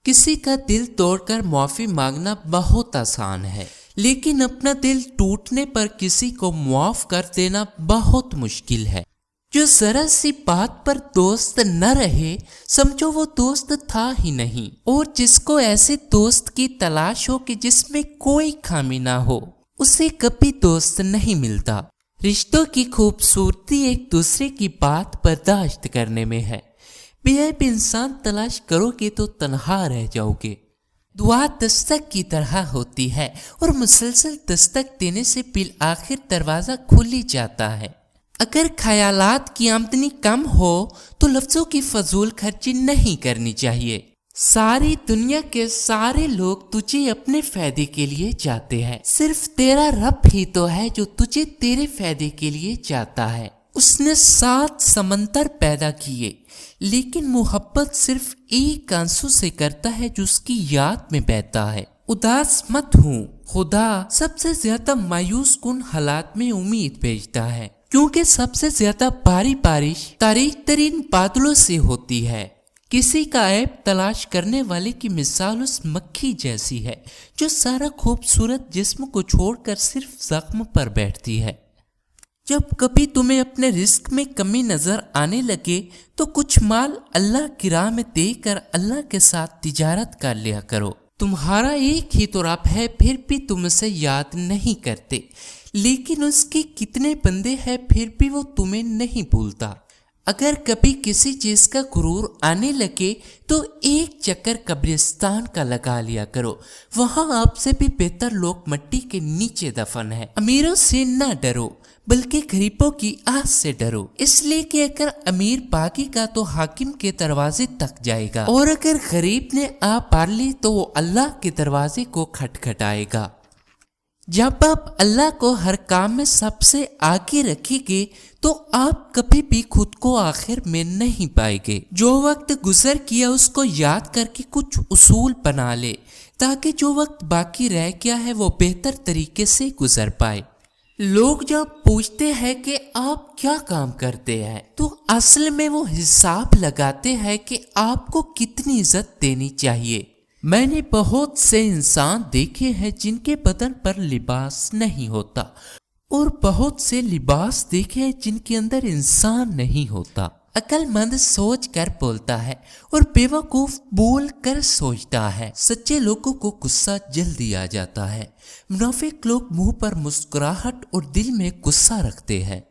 किसी का दिल तोड़कर माफी मांगना बहुत आसान है, लेकिन अपना दिल टूटने पर किसी को माफ कर देना बहुत मुश्किल है। जो जरा सी बात पर दोस्त न रहे, समझो वो दोस्त था ही नहीं। और जिसको ऐसे दोस्त की तलाश हो कि जिसमें कोई खामी ना हो, उसे कभी दोस्त नहीं मिलता। रिश्तों की खूबसूरती एक दूसरे की बात बर्दाश्त करने में है। बेअब इंसान तलाश करोगे तो तन्हा रह जाओगे। दुआ दस्तक की तरह होती है और मुसलसल दस्तक देने से बिल आखिर दरवाजा खुल ही जाता है। अगर ख्यालात की आमदनी कम हो तो लफ्जों की फजूल खर्ची नहीं करनी चाहिए। सारी दुनिया के सारे लोग तुझे अपने फायदे के लिए चाहते हैं, सिर्फ तेरा रब ही तो है जो तुझे तेरे फायदे के लिए चाहता है। उसने 7 समंदर पैदा किए, लेकिन मोहब्बत सिर्फ एक आंसू से करता है जो उसकी याद में बहता है। उदास मत हूँ, खुदा सबसे ज्यादा मायूस कुन हालात में उम्मीद भेजता है, क्योंकि सबसे ज्यादा भारी बारिश तारीख तरीन बादलों से होती है। किसी का ऐब तलाश करने वाले की मिसाल उस मक्खी जैसी है जो सारा खूबसूरत जिस्म को छोड़कर सिर्फ जख्म पर बैठती है। जब कभी तुम्हें अपने रिस्क में कमी नजर आने लगे तो कुछ माल अल्लाह की राह में देकर अल्लाह के साथ तिजारत कर लिया करो। तुम्हारा एक ही तो रब है, फिर भी तुम उसे याद नहीं करते, लेकिन उसके कितने बंदे हैं फिर भी वो तुम्हें नहीं भूलता। अगर कभी किसी चीज का गुरूर आने लगे तो एक चक्कर कब्रिस्तान का लगा लिया करो, वहां आपसे भी बेहतर लोग मिट्टी के नीचे दफन है। अमीरों से ना डरो बल्कि गरीबों की आस से डरो, इसलिए कि अगर अमीर भागेगा तो हाकिम के दरवाजे तक जाएगा, और अगर गरीब ने आ पार ली तो वो अल्लाह के दरवाजे को खटखटाएगा। जब आप अल्लाह को हर काम में सबसे आगे रखेंगे तो आप कभी भी खुद को आखिर में नहीं पाएंगे। जो वक्त गुजर किया उसको याद करके कुछ उसूल बना ले, ताकि जो वक्त बाकी रह गया है वो बेहतर तरीके से गुजर पाए। लोग जब पूछते हैं कि आप क्या काम करते हैं, तो असल में वो हिसाब लगाते हैं कि आपको कितनी इज्जत देनी चाहिए। मैंने बहुत से इंसान देखे हैं जिनके बदन पर लिबास नहीं होता, और बहुत से लिबास देखे हैं जिनके अंदर इंसान नहीं होता। अक्लमंद सोच कर बोलता है और बेवकूफ बोल कर सोचता है। सच्चे लोगों को गुस्सा जल्दी आ जाता है, मुनाफिक लोग मुंह पर मुस्कुराहट और दिल में गुस्सा रखते हैं।